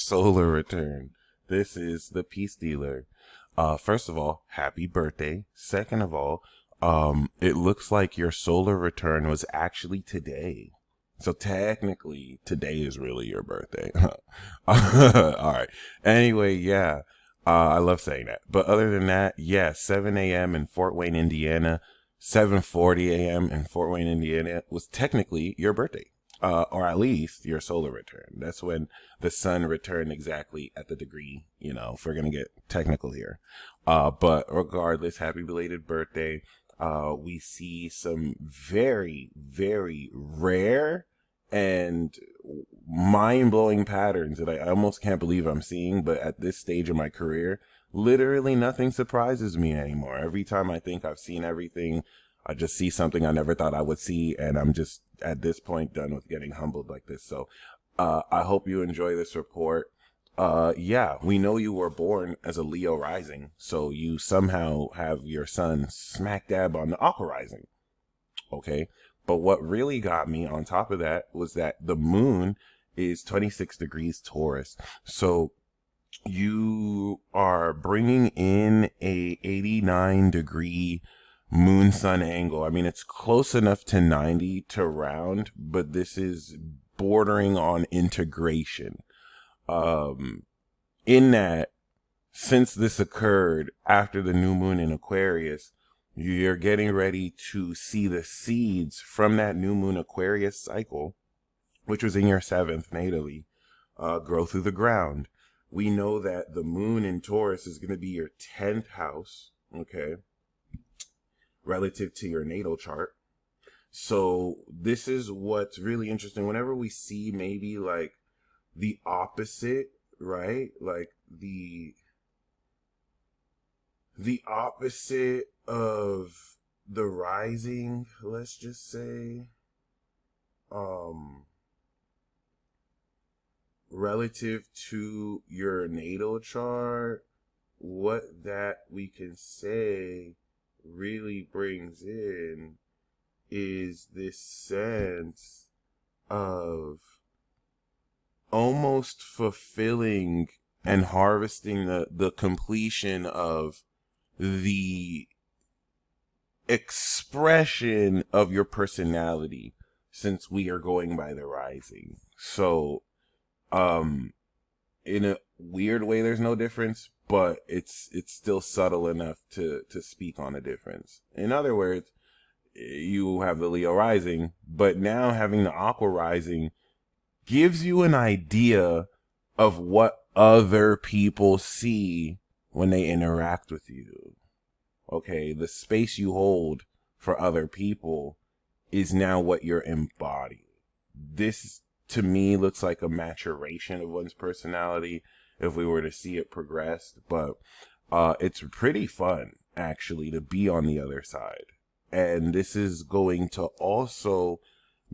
solar return. This is the Peace Dealer. First of all, happy birthday. Second of all, it looks like your solar return was actually today. So technically, today is really your birthday. All right. Anyway, yeah. I love saying that. But other than that, yeah, 7 a.m. in Fort Wayne, Indiana, 7:40 a.m. in Fort Wayne, Indiana was technically your birthday. Or at least your solar return. That's when the sun returned exactly at the degree, if we're going to get technical here. But regardless, happy belated birthday. We see some very, very rare and mind-blowing patterns that I almost can't believe I'm seeing. But at this stage of my career, literally nothing surprises me anymore. Every time I think I've seen everything, I just see something I never thought I would see, and I'm just at this point done with getting humbled like this. So I hope you enjoy this report. Yeah, we know you were born as a Leo rising, so you somehow have your sun smack dab on the Aqua rising. Okay, but what really got me on top of that was that the moon is 26 degrees Taurus. So you are bringing in a 89-degree moon sun angle. I mean, it's close enough to 90 to round, but this is bordering on integration. In that, since this occurred after the new moon in Aquarius, you're getting ready to see the seeds from that new moon Aquarius cycle, which was in your seventh natally, grow through the ground. We know that the moon in Taurus is going to be your 10th house, okay, relative to your natal chart. So this is what's really interesting. Whenever we see maybe like the opposite, right? Like the opposite of the rising, let's just say, relative to your natal chart, what that we can say really brings in is this sense of almost fulfilling and harvesting the completion of the expression of your personality, since we are going by the rising. So in a weird way there's no difference, but it's still subtle enough to speak on a difference. In other words, you have the Leo rising, but now having the Aqua rising gives you an idea of what other people see when they interact with you. Okay, the space you hold for other people is now what you're embodying. This, to me, looks like a maturation of one's personality if we were to see it progressed. But it's pretty fun, actually, to be on the other side. And this is going to also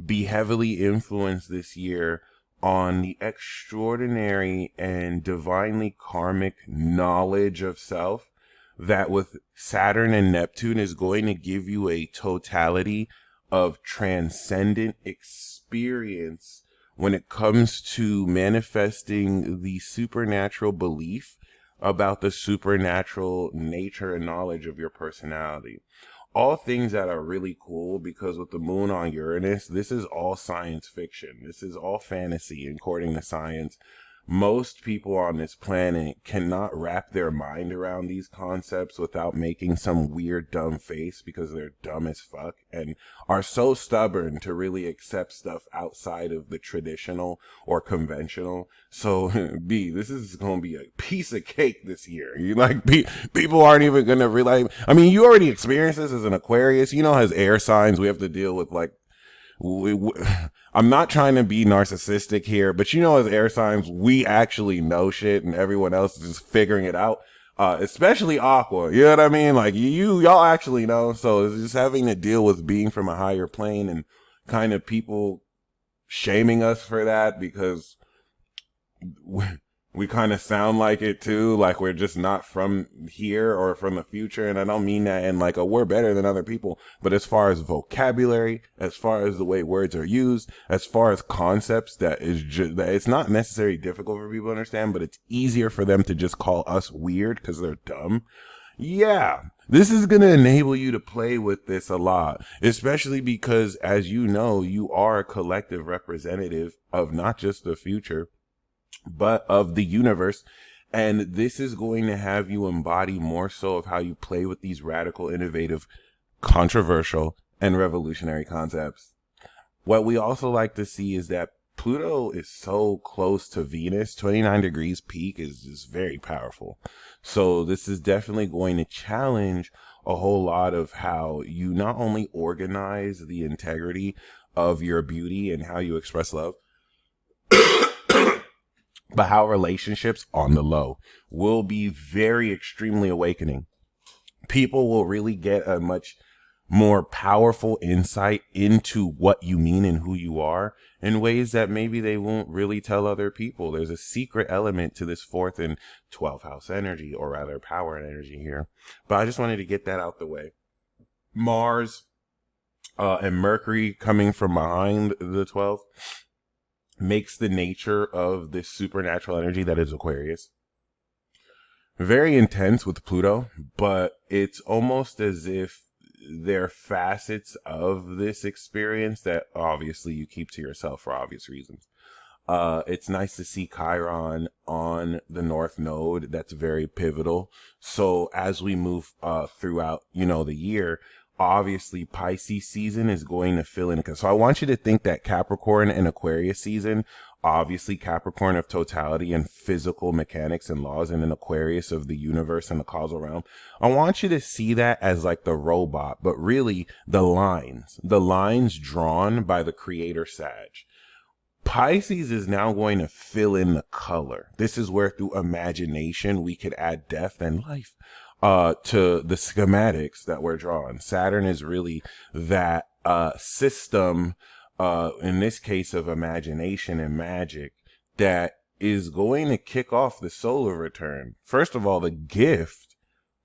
be heavily influenced this year on the extraordinary and divinely karmic knowledge of self that with Saturn and Neptune is going to give you a totality of transcendent experience when it comes to manifesting the supernatural belief about the supernatural nature and knowledge of your personality. All things that are really cool, because with the moon on Uranus, this is all science fiction. This is all fantasy, according to science. Most people on this planet cannot wrap their mind around these concepts without making some weird dumb face, because they're dumb as fuck and are so stubborn to really accept stuff outside of the traditional or conventional. So B, this is going to be a piece of cake this year. You like people aren't even going to realize. I mean, you already experienced this as an Aquarius. As air signs, we have to deal with like I'm not trying to be narcissistic here, but as air signs, we actually know shit and everyone else is just figuring it out. Especially Aqua, you know what I mean? Like y'all actually know. So it's just having to deal with being from a higher plane and kind of people shaming us for that, because We kind of sound like it too, like we're just not from here or from the future. And I don't mean that in like a we're better than other people, but as far as vocabulary, as far as the way words are used, as far as concepts, that is just that it's not necessarily difficult for people to understand, but it's easier for them to just call us weird because they're dumb. Yeah, this is going to enable you to play with this a lot, especially because, as you know, you are a collective representative of not just the future, but of the universe. And this is going to have you embody more so of how you play with these radical, innovative, controversial, and revolutionary concepts. What we also like to see is that Pluto is so close to Venus. 29 degrees peak is very powerful. So this is definitely going to challenge a whole lot of how you not only organize the integrity of your beauty and how you express love, but how relationships on the low will be very extremely awakening. People will really get a much more powerful insight into what you mean and who you are in ways that maybe they won't really tell other people. There's a secret element to this fourth and 12th house energy, or rather power and energy here. But I just wanted to get that out the way. Mars and Mercury coming from behind the 12th makes the nature of this supernatural energy that is Aquarius very intense with Pluto, but it's almost as if they're facets of this experience that obviously you keep to yourself for obvious reasons. It's nice to see Chiron on the North Node. That's very pivotal. So as we move throughout, the year, obviously Pisces season is going to fill in. So I want you to think that Capricorn and Aquarius season, obviously Capricorn of totality and physical mechanics and laws, and an Aquarius of the universe and the causal realm. I want you to see that as like the robot, but really the lines drawn by the creator Sag. Pisces is now going to fill in the color. This is where through imagination we could add depth and life to the schematics that we're drawing. Saturn is really that system, in this case of imagination and magic, that is going to kick off the solar return. First of all, the gift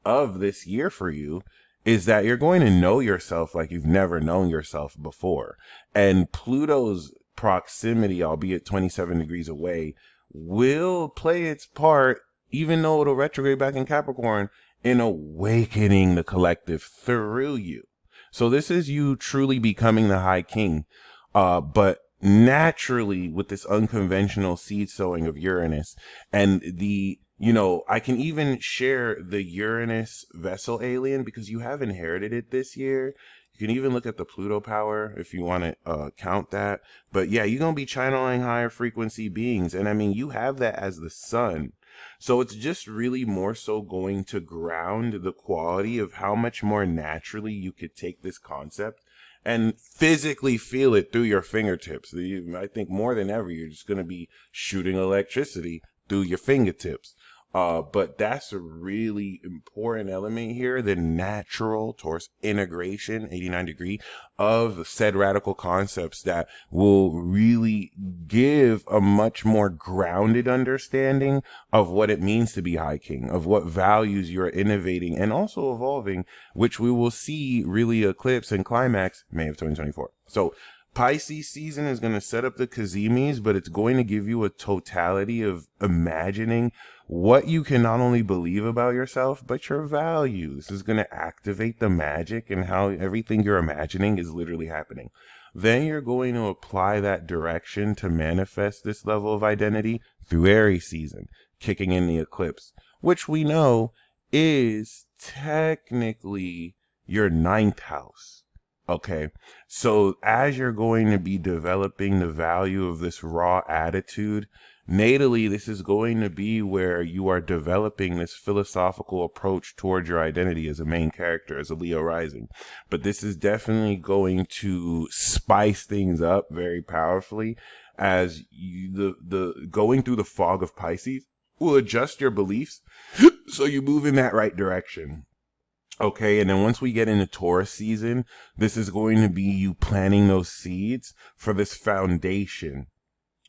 of this year for you is that you're going to know yourself like you've never known yourself before. And Pluto's proximity, albeit 27 degrees away, will play its part, even though it'll retrograde back in Capricorn, in awakening the collective through you. So this is you truly becoming the high king. But naturally, with this unconventional seed sowing of Uranus and I can even share the Uranus vessel alien because you have inherited it this year. You can even look at the Pluto power if you want to count that. But yeah, you're going to be channeling higher frequency beings. And I mean, you have that as the sun. So it's just really more so going to ground the quality of how much more naturally you could take this concept and physically feel it through your fingertips. I think more than ever, you're just going to be shooting electricity through your fingertips. But that's a really important element here, the natural towards integration, 89 degree, of said radical concepts that will really give a much more grounded understanding of what it means to be high king, of what values you're innovating and also evolving, which we will see really eclipse and climax May of 2024. So Pisces season is going to set up the Kazimis, but it's going to give you a totality of imagining what you can not only believe about yourself, but your values. This is going to activate the magic and how everything you're imagining is literally happening. Then you're going to apply that direction to manifest this level of identity through Aries season, kicking in the eclipse, which we know is technically your 9th house. Okay, so as you're going to be developing the value of this raw attitude, natally, this is going to be where you are developing this philosophical approach towards your identity as a main character, as a Leo rising. But this is definitely going to spice things up very powerfully as the going through the fog of Pisces will adjust your beliefs so you move in that right direction. Okay, and then once we get into Taurus season, this is going to be you planting those seeds for this foundation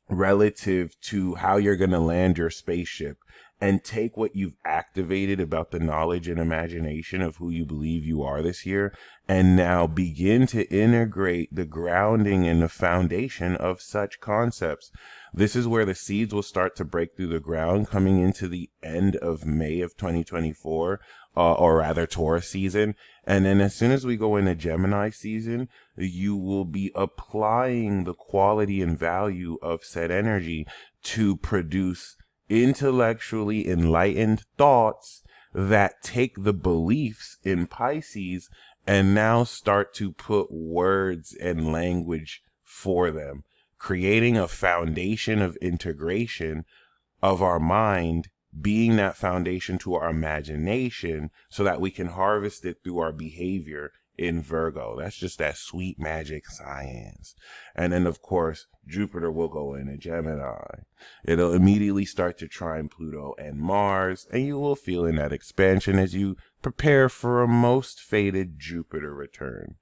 relative to how you're going to land your spaceship, and take what you've activated about the knowledge and imagination of who you believe you are this year, and now begin to integrate the grounding and the foundation of such concepts. This is where the seeds will start to break through the ground coming into the end of May of 2024, or rather Taurus season. And then as soon as we go into Gemini season, you will be applying the quality and value of said energy to produce intellectually enlightened thoughts that take the beliefs in Pisces and now start to put words and language for them, creating a foundation of integration of our mind, being that foundation to our imagination so that we can harvest it through our behavior in Virgo. That's just that sweet magic science. And then, of course, Jupiter will go into Gemini. It'll immediately start to trine Pluto and Mars, and you will feel in that expansion as you prepare for a most fated Jupiter return.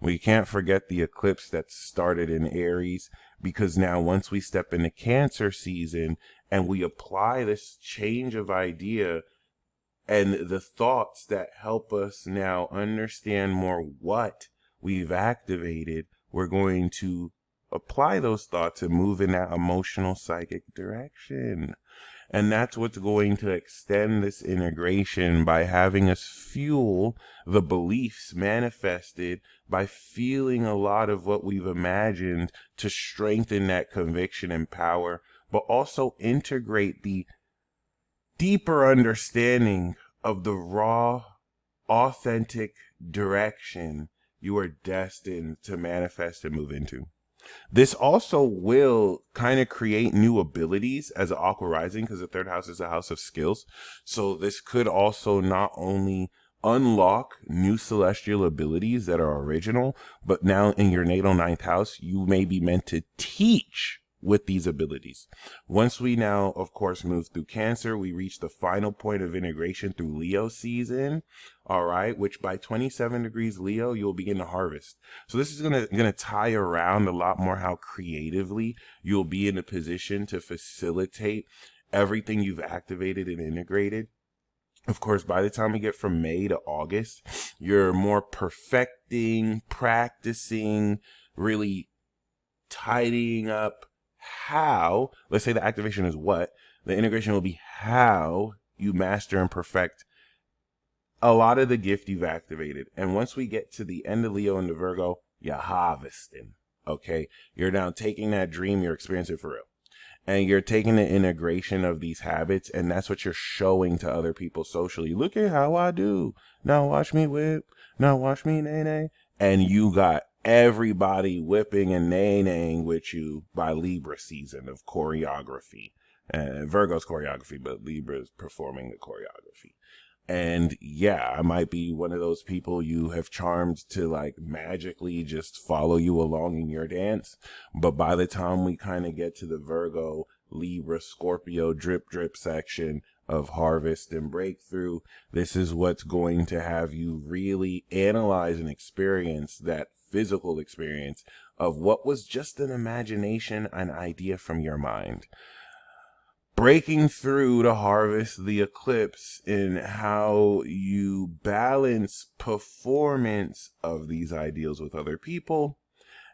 We can't forget the eclipse that started in Aries, because now once we step into Cancer season and we apply this change of idea and the thoughts that help us now understand more what we've activated, we're going to apply those thoughts and move in that emotional psychic direction. And that's what's going to extend this integration, by having us fuel the beliefs manifested by feeling a lot of what we've imagined to strengthen that conviction and power, but also integrate the deeper understanding of the raw, authentic direction you are destined to manifest and move into. This also will kind of create new abilities as an Aqua rising, because the third house is a house of skills. So this could also not only unlock new celestial abilities that are original, but now in your natal ninth house, you may be meant to teach with these abilities. Once we now, of course, move through Cancer, we reach the final point of integration through Leo season. All right, which by 27 degrees Leo, you'll begin to harvest. So this is gonna tie around a lot more how creatively you'll be in a position to facilitate everything you've activated and integrated. Of course, by the time we get from May to August, you're more perfecting, practicing, really tidying up how, let's say the activation is what, the integration will be how you master and perfect a lot of the gift you've activated. And once we get to the end of Leo and the Virgo, you're harvesting, okay? You're now taking that dream, you're experiencing for real. And you're taking the integration of these habits, and that's what you're showing to other people socially. Look at how I do. Now watch me whip. Now watch me nay-nay. And you got everybody whipping and nay-naying with you by Libra season of choreography. Virgo's choreography, but Libra's performing the choreography. And yeah, I might be one of those people you have charmed to like magically just follow you along in your dance. But by the time we kind of get to the Virgo, Libra, Scorpio, drip section of harvest and breakthrough, this is what's going to have you really analyze and experience that physical experience of what was just an imagination, an idea from your mind. Breaking through to harvest the eclipse in how you balance performance of these ideals with other people,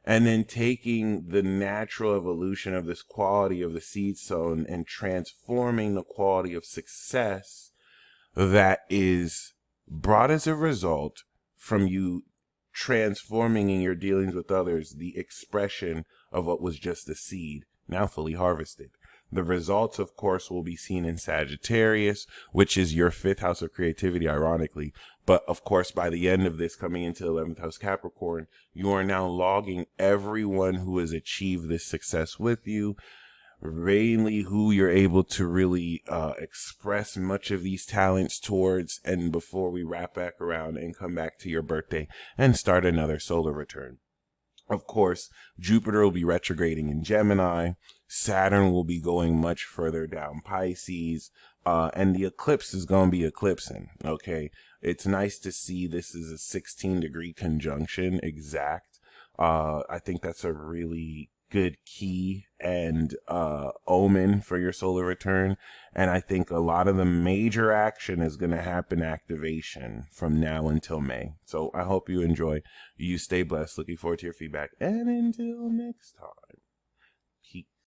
and then taking the natural evolution of this quality of the seed sown and transforming the quality of success that is brought as a result from you transforming in your dealings with others the expression of what was just a seed, now fully harvested. The results, of course, will be seen in Sagittarius, which is your fifth house of creativity, ironically. But, of course, by the end of this, coming into 11th house Capricorn, you are now logging everyone who has achieved this success with you, mainly who you're able to really express much of these talents towards, and before we wrap back around and come back to your birthday and start another solar return. Of course, Jupiter will be retrograding in Gemini. Saturn will be going much further down Pisces. And the eclipse is going to be eclipsing, okay? It's nice to see this is a 16-degree conjunction exact. I think that's a really good key and omen for your solar return. And I think a lot of the major action is going to happen activation from now until May. So I hope you enjoy. You stay blessed. Looking forward to your feedback. And until next time.